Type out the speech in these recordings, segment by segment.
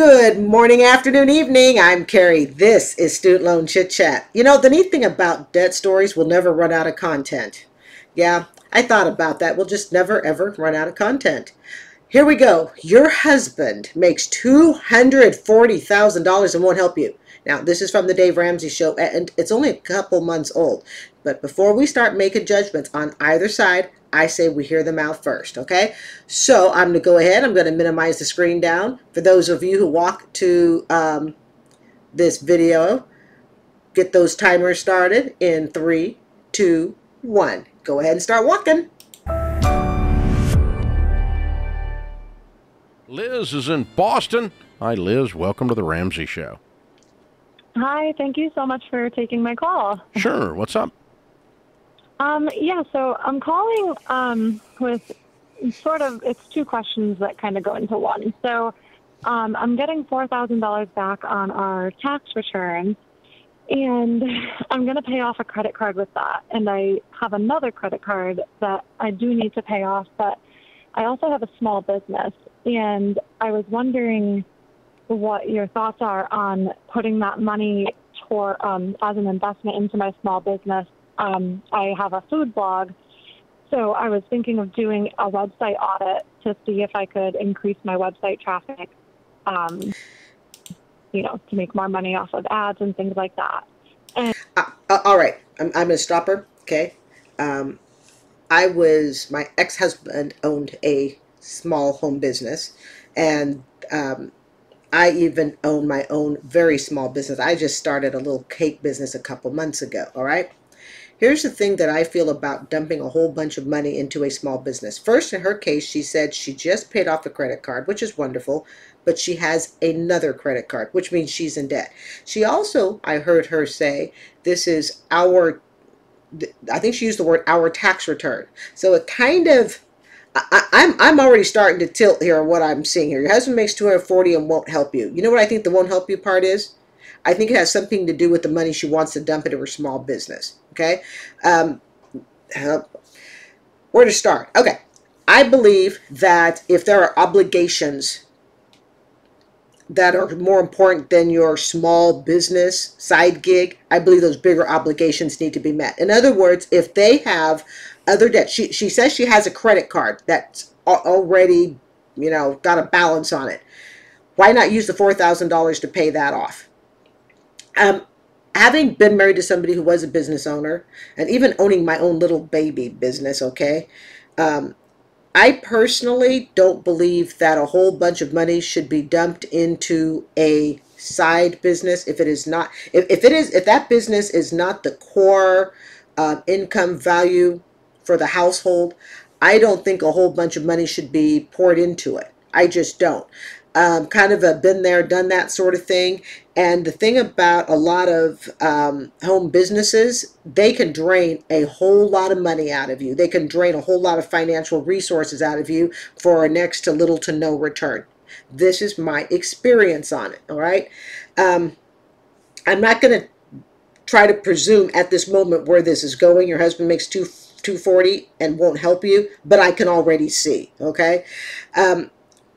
Good morning, afternoon, evening. I'm Carrie. This is Student Loan Chit-Chat. You know, the neat thing about debt stories, we'll never run out of content. Yeah, I thought about that. We'll just never, ever run out of content. Here we go. Your husband makes $240,000 and won't help you. Now, this is from the Dave Ramsey show, and it's only a couple months old. But before we start making judgments on either side, I say we hear them out first, okay? So I'm going to go ahead. I'm going to minimize the screen down. For those of you who walk to this video, get those timers started in 3, 2, 1. Go ahead and start walking. Liz is in Boston. Hi, Liz. Welcome to the Ramsey Show. Hi, thank you so much for taking my call. Sure. What's up? Yeah, so I'm calling with sort of, it's two questions that kind of go into one. So I'm getting $4,000 back on our tax return, and I'm going to pay off a credit card with that. And I have another credit card that I do need to pay off, but I also have a small business, and I was wondering what your thoughts are on putting that money toward, as an investment into my small business. I have a food blog, so I was thinking of doing a website audit to see if I could increase my website traffic, you know, to make more money off of ads and things like that. And all right, I'm going to stop her, okay? My ex-husband owned a small home business, and I even own my own very small business. I just started a little cake business a couple months ago, all right? Here's the thing that I feel about dumping a whole bunch of money into a small business. First, in her case, she said she just paid off a credit card, which is wonderful, but she has another credit card, which means she's in debt. She also, I heard her say, this is our, I think she used the word our tax return. So it kind of, I'm already starting to tilt here on what I'm seeing here. Your husband makes $240 and won't help you. You know what I think the won't help you part is? I think it has something to do with the money she wants to dump into her small business. Okay, where to start? Okay, I believe that if there are obligations that are more important than your small business side gig, I believe those bigger obligations need to be met. In other words, if they have other debt, she says she has a credit card that's already, you know, got a balance on it. Why not use the $4,000 to pay that off? Having been married to somebody who was a business owner, and even owning my own little baby business, okay, I personally don't believe that a whole bunch of money should be dumped into a side business if it is not, if that business is not the core income value for the household. I don't think a whole bunch of money should be poured into it. I just don't. Kind of a been there, done that sort of thing. And the thing about a lot of home businesses, they can drain a whole lot of money out of you. They can drain a whole lot of financial resources out of you for a next to little to no return. This is my experience on it, all right? I'm not going to try to presume at this moment where this is going. Your husband makes $240 and won't help you, but I can already see, okay?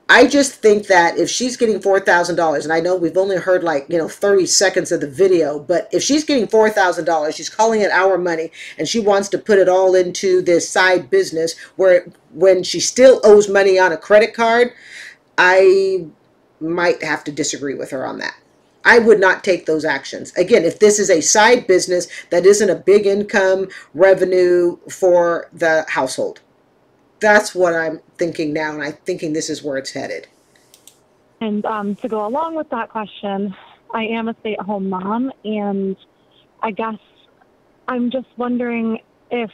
I just think that if she's getting $4,000, and I know we've only heard 30 seconds of the video, but if she's getting $4,000, she's calling it our money, and she wants to put it all into this side business where when she still owes money on a credit card, I might have to disagree with her on that. I would not take those actions. Again, if this is a side business that isn't a big income revenue for the household. That's what I'm thinking now, and I'm thinking this is where it's headed. And to go along with that question, I am a stay-at-home mom, and I guess I'm just wondering if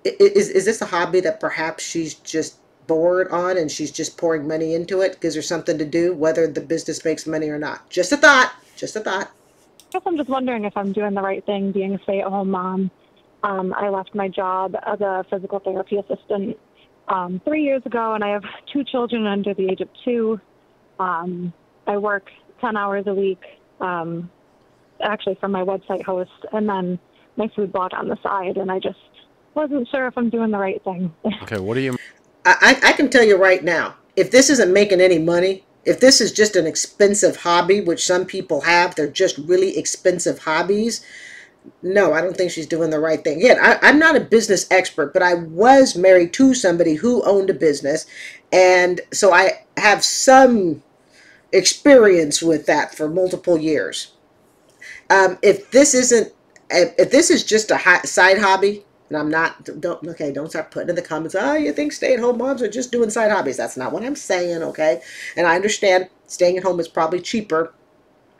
Is this a hobby that perhaps she's just bored on and she's just pouring money into it because there's something to do, whether the business makes money or not? Just a thought. Just a thought. I guess I'm just wondering if I'm doing the right thing being a stay-at-home mom. I left my job as a physical therapy assistant 3 years ago, and I have 2 children under the age of 2. I work 10 hours a week, actually for my website host, and then my food blog on the side, and I just wasn't sure if I'm doing the right thing. Okay, what do you... I can tell you right now, if this isn't making any money, If this is just an expensive hobby, which some people have, they're just really expensive hobbies. No, I don't think she's doing the right thing. Again, I'm not a business expert, but I was married to somebody who owned a business. And so I have some experience with that for multiple years. If this isn't, if this is just a side hobby, and I'm not, don't start putting in the comments, oh, you think stay-at-home moms are just doing side hobbies. That's not what I'm saying, okay? And I understand staying at home is probably cheaper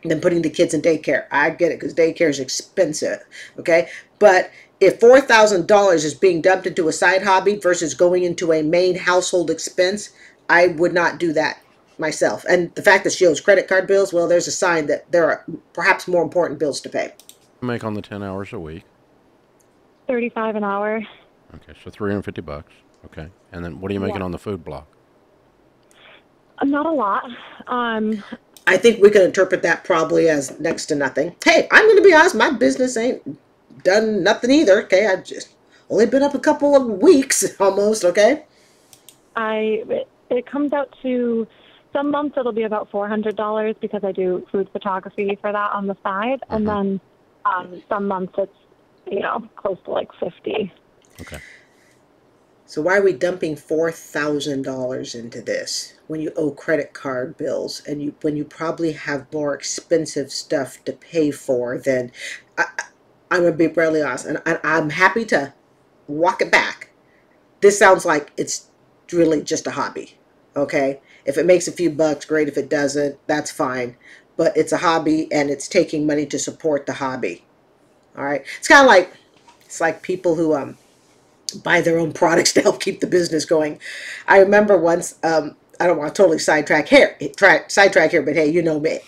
than putting the kids in daycare. I get it, because daycare is expensive, okay? But if $4,000 is being dumped into a side hobby versus going into a main household expense, I would not do that myself. And the fact that she owes credit card bills, well, there's a sign that there are perhaps more important bills to pay. Make on the 10 hours a week. 35 an hour. Okay, so $350. Okay, and then what are you making on the food block? Not a lot. I think we can interpret that probably as next to nothing. Hey, I'm going to be honest, my business ain't done nothing either, okay? I've just only been up a couple of weeks almost, okay? It comes out to, some months it'll be about $400 because I do food photography for that on the side. And then some months it's, close to like 50. Okay. So why are we dumping $4,000 into this when you owe credit card bills and when you probably have more expensive stuff to pay for than, I'm going to be brutally honest, and I'm happy to walk it back. This sounds like it's really just a hobby, okay? If it makes a few bucks, great. If it doesn't, that's fine. But it's a hobby and it's taking money to support the hobby. All right. It's kind of like, it's like people who buy their own products to help keep the business going. I remember once, I don't want to totally sidetrack here, but hey, you know me,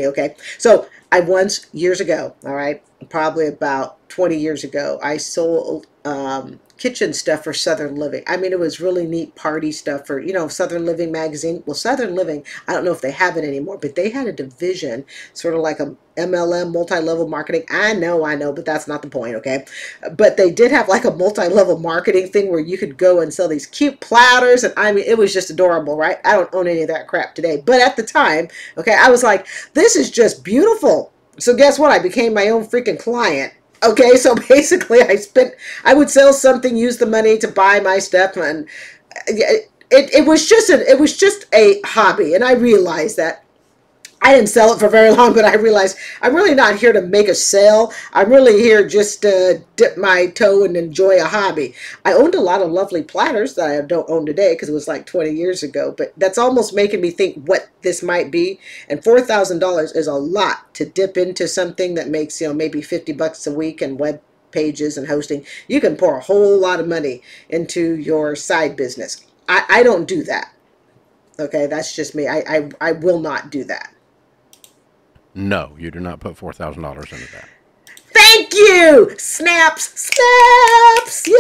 okay? So I once, years ago, all right, probably about 20 years ago, I sold kitchen stuff for Southern Living. I mean, it was really neat party stuff for, Southern Living magazine. Well, Southern Living, I don't know if they have it anymore, but they had a division, sort of like a MLM, multi-level marketing. I know, but that's not the point, okay? But they did have like a multi-level marketing thing where you could go and sell these cute platters, and I mean, it was just adorable, right? I don't own any of that crap today, but at the time, okay, I was like, this is just beautiful. So guess what? I became my own freaking client. Okay, so basically I would sell something, use the money to buy my stuff, and it was just a hobby, and I realized that. I didn't sell it for very long, but I realized I'm really not here to make a sale. I'm really here just to dip my toe and enjoy a hobby. I owned a lot of lovely platters that I don't own today because it was like 20 years ago, but that's almost making me think what this might be. And $4,000 is a lot to dip into something that makes, maybe $50 a week and web pages and hosting. You can pour a whole lot of money into your side business. I don't do that. Okay, that's just me. I will not do that. No, you do not put $4,000 into that. Thank you! Snaps! Yay!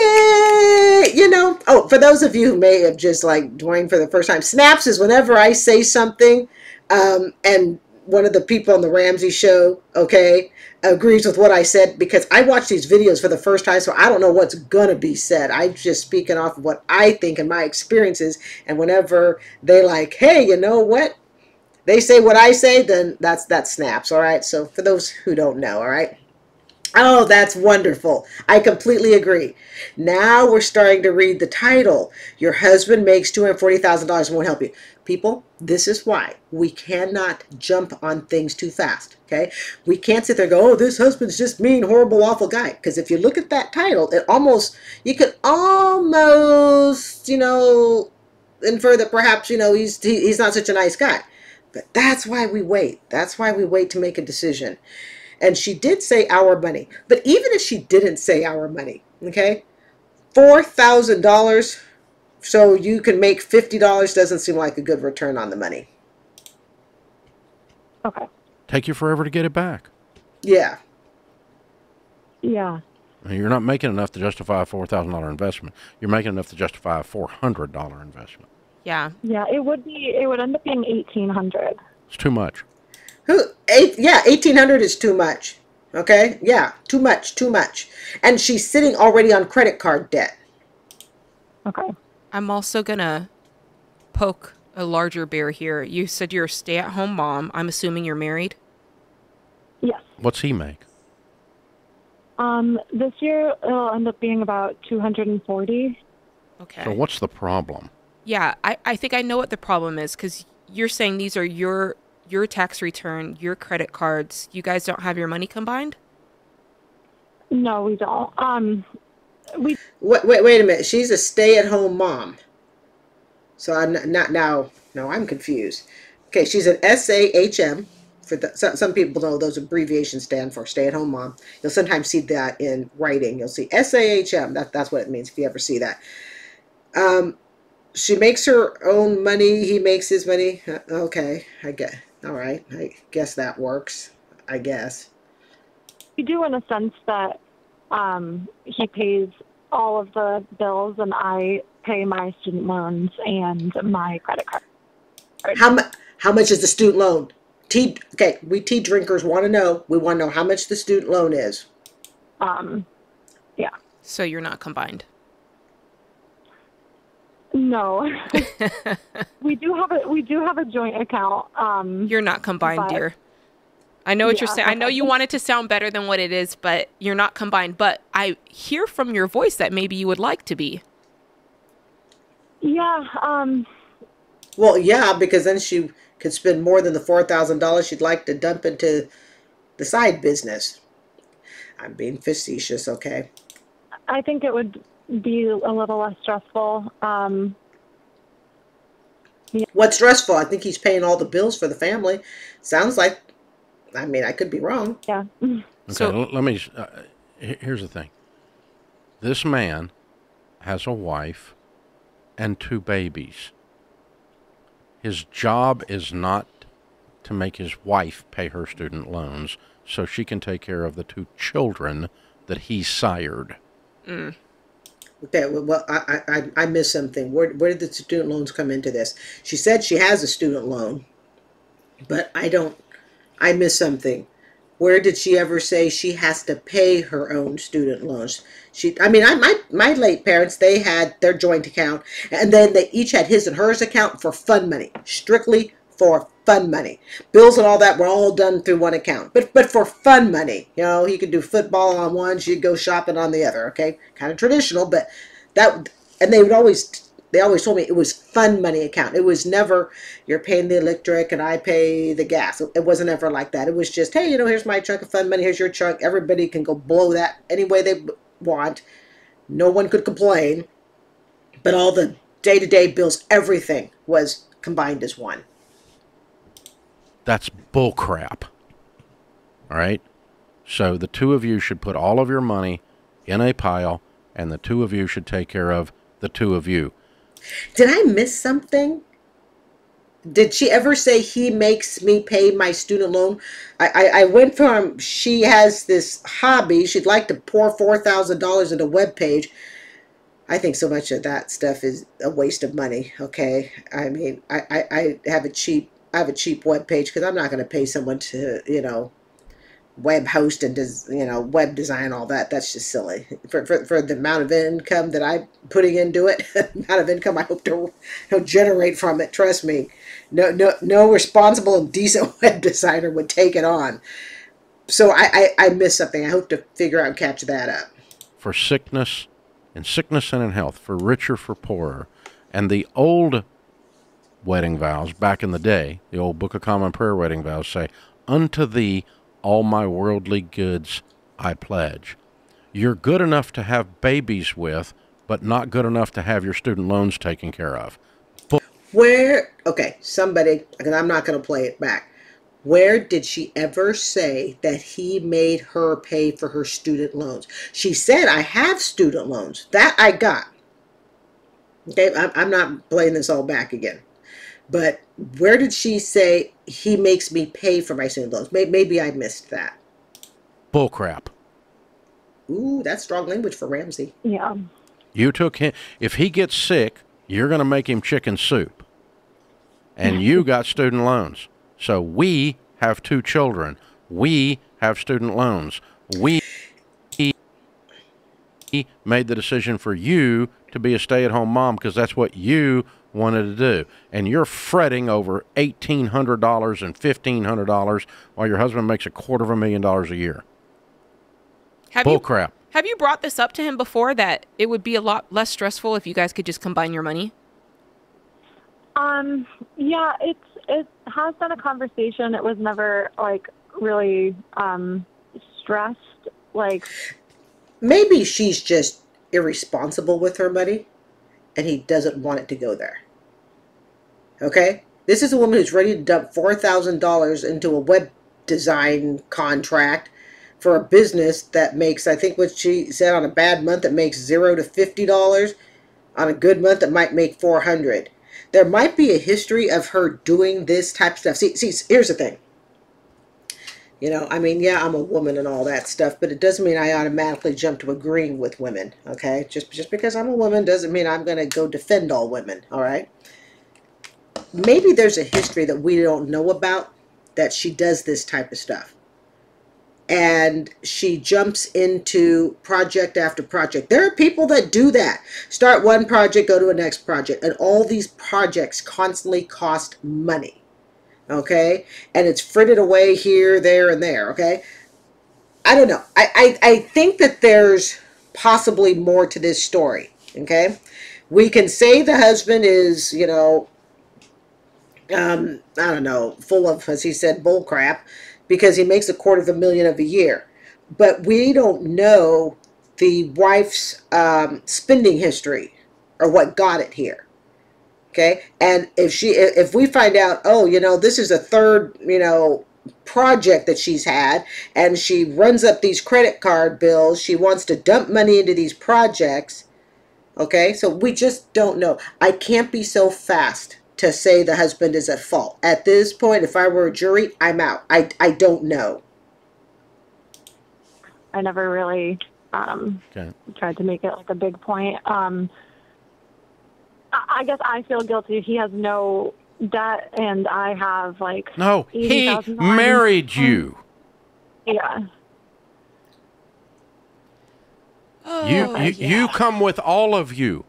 Oh, for those of you who may have just joined for the first time, snaps is whenever I say something, and one of the people on the Ramsey show, okay, agrees with what I said, because I watch these videos for the first time, so I don't know what's gonna be said. I'm just speaking off of what I think and my experiences, and whenever they hey, you know what? They say what I say, then that snaps, all right? So for those who don't know, all right? Oh, that's wonderful. I completely agree. Now we're starting to read the title. Your husband makes $240,000 and won't help you. People, this is why we cannot jump on things too fast, okay? We can't sit there and go, oh, this husband's just mean, horrible, awful guy. Because if you look at that title, you could almost, infer that perhaps, he's not such a nice guy. But that's why we wait. That's why we wait to make a decision. And she did say our money. But even if she didn't say our money, okay, $4,000 so you can make $50 doesn't seem like a good return on the money. Okay. Take you forever to get it back. Yeah. Yeah. You're not making enough to justify a $4,000 investment. You're making enough to justify a $400 investment. Yeah. Yeah, it would end up being $1,800. It's too much. Yeah, $1,800 is too much. Okay? Yeah, too much. And she's sitting already on credit card debt. Okay. I'm also going to poke a larger bear here. You said you're a stay-at-home mom. I'm assuming you're married? Yes. What's he make? This year it'll end up being about 240. Okay. So what's the problem? Yeah, I think I know what the problem is, because you're saying these are your tax return, your credit cards. You guys don't have your money combined? No, we don't. Wait a minute. She's a stay-at-home mom. So I'm not now. No, I'm confused. Okay, she's an SAHM. Some people know those abbreviations stand for stay-at-home mom. You'll sometimes see that in writing. You'll see SAHM. That's what it means if you ever see that. She makes her own money. He makes his money. Okay, I get. All right, I guess that works. I guess. We do in a sense that he pays all of the bills and I pay my student loans and my credit card. How much is the student loan? Okay, we tea drinkers want to know. We want to know how much the student loan is. Yeah. So you're not combined? No. we do have a joint account. You're not combined, dear. I know what you're saying. I know you want it to sound better than what it is, but you're not combined. But I hear from your voice that maybe you would like to be. Yeah. Well, yeah, because then she could spend more than the $4,000 she'd like to dump into the side business. I'm being facetious, okay? I think it would be a little less stressful. Yeah. What's stressful? I think he's paying all the bills for the family. Sounds like, I mean, I could be wrong. Yeah. Okay, so let me, here's the thing. This man has a wife and 2 babies. His job is not to make his wife pay her student loans so she can take care of the 2 children that he sired. Mm. Okay, well, I missed something. Where did the student loans come into this? She said she has a student loan, but I missed something. Where did she ever say she has to pay her own student loans? My late parents, they had their joint account, and then they each had his and hers account for fun money, strictly for fun money. Bills and all that were all done through one account, but for fun money. You know, he could do football on one, she'd go shopping on the other. Okay, kind of traditional, but that, and they always told me it was fun money account. It was never, you're paying the electric and I pay the gas. It wasn't ever like that. It was just, hey, here's my chunk of fun money. Here's your chunk. Everybody can go blow that any way they want. No one could complain. But all the day-to-day bills, everything was combined as one. That's bull crap. All right? So the 2 of you should put all of your money in a pile, and the 2 of you should take care of the 2 of you. Did I miss something? Did she ever say he makes me pay my student loan? I went from, she has this hobby. She'd like to pour $4,000 into a web page. I think so much of that stuff is a waste of money. Okay, I mean, I have a cheap web page because I'm not going to pay someone to web host and web design, all that. That's just silly for the amount of income that I'm putting into it. The amount of income I hope to generate from it. Trust me, no responsible and decent web designer would take it on. So I missed something. I hope to figure out and catch that up. For sickness, and in health, for richer, for poorer, and the old wedding vows back in the day, the old Book of Common Prayer wedding vows say, "Unto thee all my worldly goods I pledge." You're good enough to have babies with, but not good enough to have your student loans taken care of. Somebody, because I'm not going to play it back. Where did she ever say that he made her pay for her student loans? She said, I have student loans. That I got. Okay, I'm not playing this all back again. But where did she say he makes me pay for my student loans? Maybe I missed that. Bullcrap. Ooh, that's strong language for Ramsey. Yeah. You took him. If he gets sick, you're going to make him chicken soup. And you got student loans. So we have 2 children. We have student loans. We made the decision for you to be a stay-at-home mom because that's what you wanted to do. And you're fretting over $1,800 and $1,500 while your husband makes $250,000 a year. Bull crap. Have you brought this up to him before, that it would be a lot less stressful if you guys could just combine your money? Yeah, it has been a conversation. It was never like really stressed. Like, maybe she's just irresponsible with her money and he doesn't want it to go there. Okay? This is a woman who's ready to dump $4,000 into a web design contract for a business that makes, I think what she said, on a bad month it makes $0 to $50. On a good month it might make $400. There might be a history of her doing this type of stuff. See, here's the thing. You know, I mean, yeah, I'm a woman and all that stuff, but it doesn't mean I automatically jump to agreeing with women, okay? Just because I'm a woman doesn't mean I'm going to go defend all women, all right? Maybe there's a history that we don't know about that she does this type of stuff. And she jumps into project after project. There are people that do that. Start one project, go to a next project. And all these projects constantly cost money. Okay? And it's frittered away here, there, and there. Okay? I don't know. I think that there's possibly more to this story. Okay? We can say the husband is, you know, I don't know, full of, as he said, bull crap, because he makes $250,000 a year. But we don't know the wife's spending history or what got it here. Okay? And if we find out, oh, you know, this is a third, you know, project that she's had, and she runs up these credit card bills, she wants to dump money into these projects. Okay? So we just don't know. I can't be so fast to say the husband is at fault. At this point, if I were a jury, I'm out. I don't know. I never really tried to make it like a big point. I guess I feel guilty. He has no debt, and I have like no. He married you. Yeah. You come with all of you.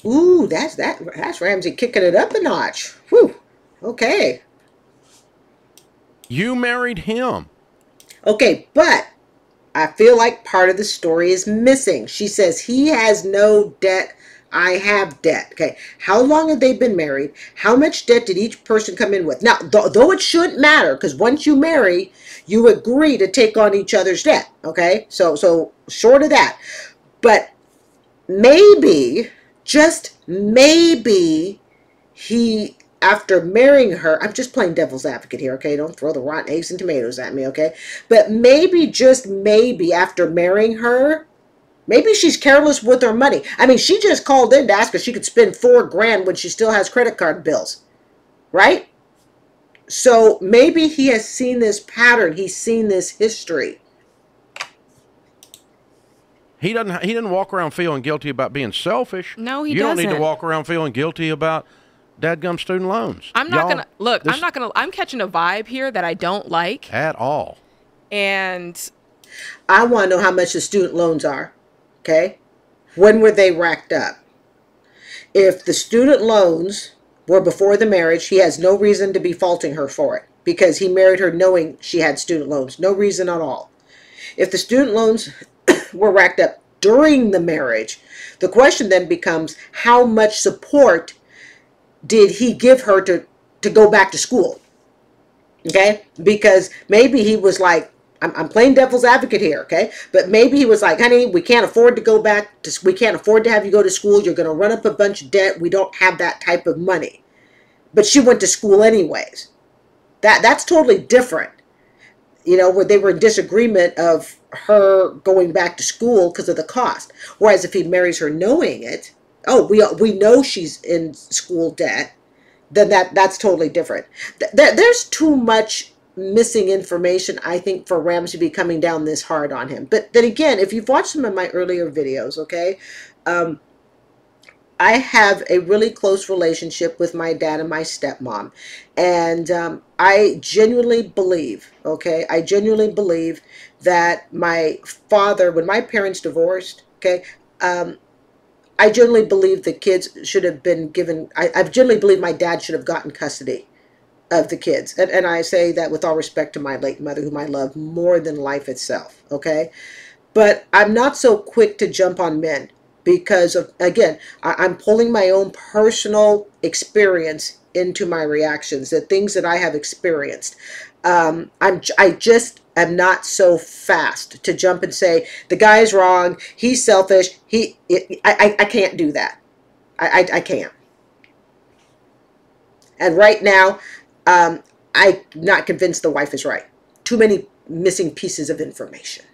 Ooh, that's Ramsey kicking it up a notch. Whew. Okay. You married him. Okay, but I feel like part of the story is missing. She says he has no debt, I have debt. Okay, how long have they been married? How much debt did each person come in with? Now, though it shouldn't matter, because once you marry, you agree to take on each other's debt. Okay, so short of that. But maybe, just maybe, he, after marrying her, I'm just playing devil's advocate here, okay? Don't throw the rotten eggs and tomatoes at me, okay? But maybe, just maybe, after marrying her, maybe she's careless with her money. I mean, she just called in to ask if she could spend $4,000 when she still has credit card bills, right? So maybe he has seen this pattern. He's seen this history. He didn't walk around feeling guilty about being selfish. No, he doesn't. You don't need to walk around feeling guilty about dadgum student loans. I'm catching a vibe here that I don't like at all. And I want to know how much the student loans are. Okay? When were they racked up? If the student loans were before the marriage, he has no reason to be faulting her for it, because he married her knowing she had student loans. No reason at all. If the student loans were racked up during the marriage, the question then becomes, how much support did he give her to go back to school? Okay? Because maybe he was like, I'm playing devil's advocate here, okay? But maybe he was like, honey, we can't afford to go back we can't afford to have you go to school. You're going to run up a bunch of debt. We don't have that type of money. But she went to school anyways. That's totally different. You know, where they were in disagreement of her going back to school because of the cost. Whereas if he marries her knowing it, oh, we know she's in school debt, then that's totally different. There's too much missing information, I think, for Ramsey to be coming down this hard on him. But then again, if you've watched some of my earlier videos, okay, I have a really close relationship with my dad and my stepmom. And I genuinely believe, okay, I genuinely believe that my father, when my parents divorced, okay, I I generally believe the kids should have been given, I generally believe my dad should have gotten custody of the kids. And I say that with all respect to my late mother, whom I love more than life itself, okay? But I'm not so quick to jump on men because of, again, I'm pulling my own personal experience into my reactions, the things that I have experienced. I just am not so fast to jump and say the guy's wrong, he's selfish. I can't do that. I can't. And right now, I'm not convinced the wife is right. Too many missing pieces of information.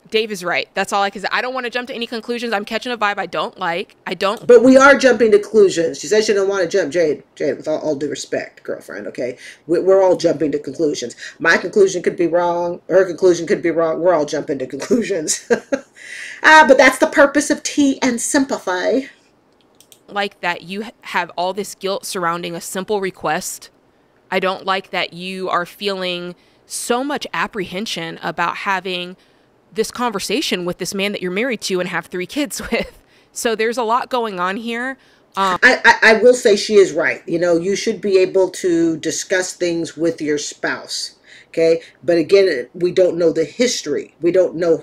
Dave is right. That's all I can say. I don't want to jump to any conclusions. I'm catching a vibe I don't like. I don't. But we are jumping to conclusions. She says she don't want to jump. Jade, with all due respect, girlfriend, okay? We're all jumping to conclusions. My conclusion could be wrong. Her conclusion could be wrong. We're all jumping to conclusions. But that's the purpose of Tea and Simplify. Like that you have all this guilt surrounding a simple request. I don't like that you are feeling so much apprehension about having this conversation with this man that you're married to and have 3 kids with. So there's a lot going on here. I will say she is right. You know, you should be able to discuss things with your spouse. Okay. But again, we don't know the history. We don't know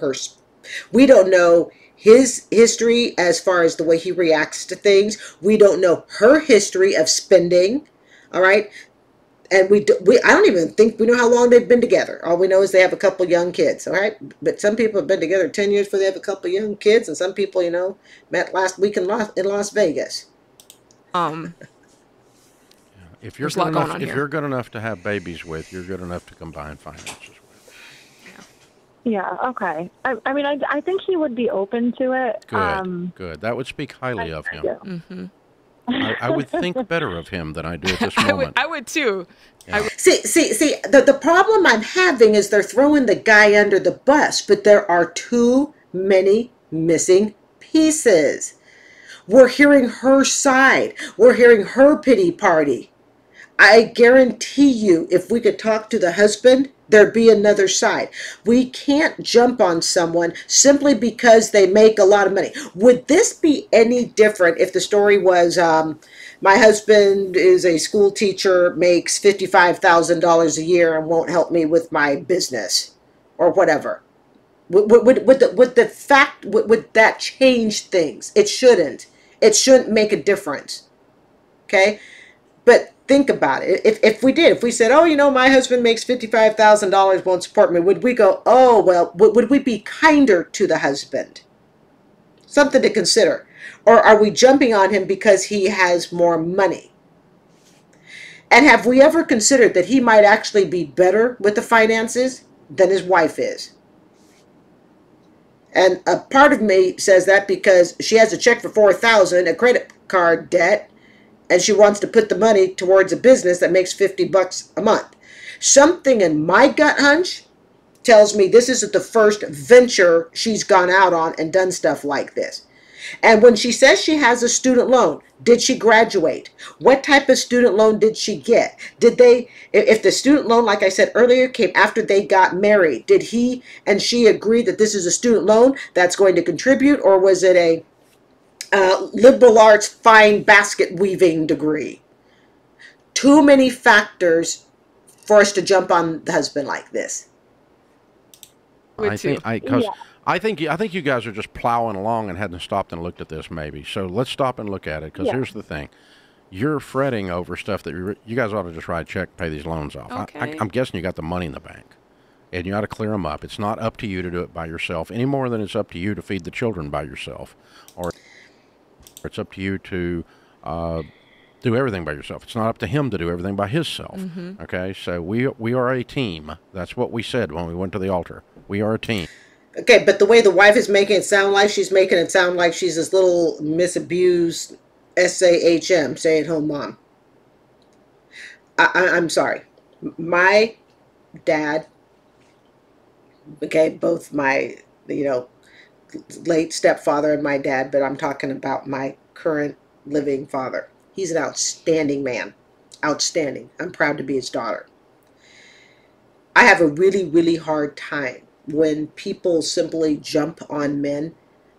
we don't know his history as far as the way he reacts to things. We don't know her history of spending. All right. And I don't even think we know how long they've been together. All we know is they have a couple young kids, all right? But some people have been together 10 years before they have a couple young kids, and some people, you know, met last week in Las Vegas. If you're good enough to have babies with, you're good enough to combine finances with. Yeah, okay. I mean, I think he would be open to it. Good. That would speak highly of him. Mm-hmm. I would think better of him than I do at this moment. I would too. Yeah. See, the problem I'm having is they're throwing the guy under the bus, but there are too many missing pieces. We're hearing her side. We're hearing her pity party. I guarantee you, if we could talk to the husband, there'd be another side. We can't jump on someone simply because they make a lot of money. Would this be any different if the story was, my husband is a school teacher, makes $55,000 a year and won't help me with my business or whatever? Would that change things? It shouldn't. It shouldn't make a difference. Okay? But think about it. If we said, oh, you know, my husband makes $55,000, won't support me, would we go, oh, well, would we be kinder to the husband? Something to consider. Or are we jumping on him because he has more money? And have we ever considered that he might actually be better with the finances than his wife is? And a part of me says that because she has a check for $4,000, a credit card debt, and she wants to put the money towards a business that makes $50 a month. Something in my gut hunch tells me this isn't the first venture she's gone out on and done stuff like this. And when she says she has a student loan, did she graduate? What type of student loan did she get? If the student loan, like I said earlier, came after they got married, did he and she agree that this is a student loan that's going to contribute, or was it a liberal arts fine basket weaving degree? Too many factors for us to jump on the husband like this. I think you guys are just plowing along and hadn't stopped and looked at this maybe. So let's stop and look at it, because here's the thing. You're fretting over stuff that you guys ought to just write a check, pay these loans off. Okay. I'm guessing you got the money in the bank, and you ought to clear them up. It's not up to you to do it by yourself any more than it's up to you to feed the children by yourself, or it's up to you to do everything by yourself. It's not up to him to do everything by himself. Mm-hmm. Okay, so we are a team. That's what we said when we went to the altar. We are a team. Okay, but the way the wife is making it sound like, she's making it sound like she's this little misabused SAHM, stay-at-home mom. I'm sorry. My dad, okay, both my, late stepfather and my dad, but I'm talking about my current living father. He's an outstanding man. Outstanding. I'm proud to be his daughter. I have a really, really hard time when people simply jump on men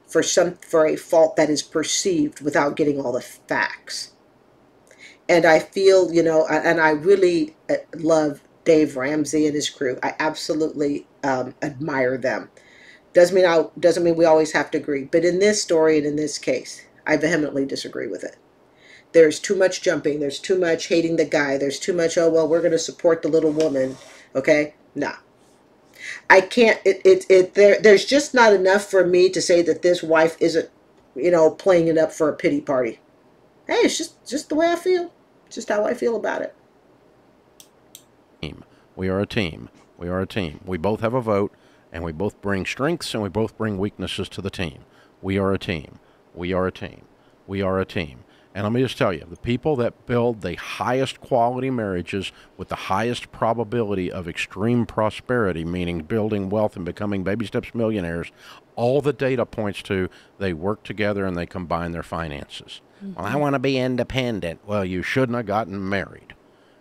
for a fault that is perceived without getting all the facts. And I feel, and I really love Dave Ramsey and his crew. I absolutely admire them. Doesn't mean we always have to agree, but in this story and in this case, I vehemently disagree with it. There's too much jumping. There's too much hating the guy. There's too much, oh, well, we're going to support the little woman. Okay? No. I can't, there's just not enough for me to say that this wife isn't, playing it up for a pity party. Hey, it's just the way I feel. Just how I feel about it. We are a team. We are a team. We both have a vote, and we both bring strengths and we both bring weaknesses to the team. We are a team. We are a team. We are a team. And let me just tell you, the people that build the highest quality marriages with the highest probability of extreme prosperity, meaning building wealth and becoming baby steps millionaires, all the data points to they work together and they combine their finances. Mm-hmm. Well, I want to be independent. Well, you shouldn't have gotten married.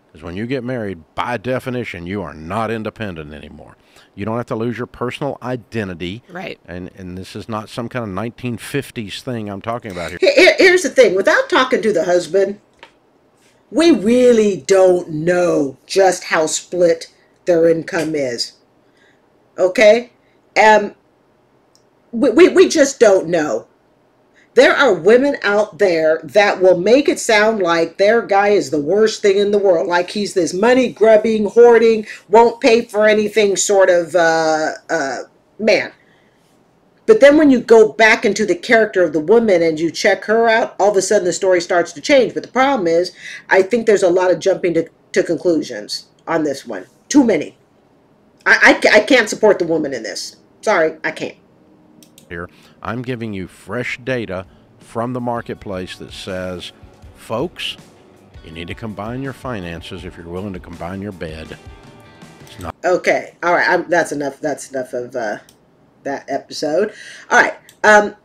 Because when you get married, by definition, you are not independent anymore. You don't have to lose your personal identity. Right. And this is not some kind of 1950s thing I'm talking about here. Here's the thing. Without talking to the husband, we really don't know just how split their income is. Okay? We just don't know. There are women out there that will make it sound like their guy is the worst thing in the world. Like he's this money-grubbing, hoarding, won't pay for anything sort of man. But then when you go back into the character of the woman and you check her out, all of a sudden the story starts to change. But the problem is, I think there's a lot of jumping to conclusions on this one. Too many. I can't support the woman in this. Sorry, I can't. Here, I'm giving you fresh data from the marketplace that says, folks, you need to combine your finances if you're willing to combine your bed. It's not okay. All right. That's enough. That's enough of that episode. All right.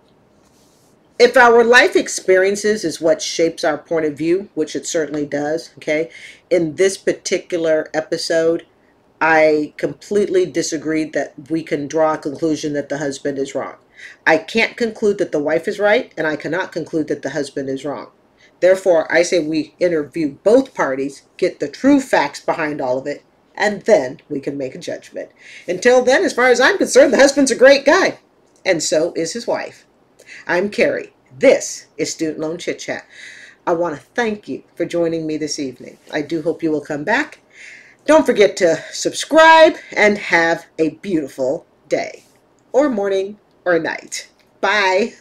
If our life experiences is what shapes our point of view, which it certainly does, okay, in this particular episode, I completely disagreed that we can draw a conclusion that the husband is wrong. I can't conclude that the wife is right, and I cannot conclude that the husband is wrong. Therefore, I say we interview both parties, get the true facts behind all of it, and then we can make a judgment. Until then, as far as I'm concerned, the husband's a great guy, and so is his wife. I'm Carrie. This is Student Loan Chit-Chat. I want to thank you for joining me this evening. I do hope you will come back. Don't forget to subscribe and have a beautiful day, or morning, or night. Bye.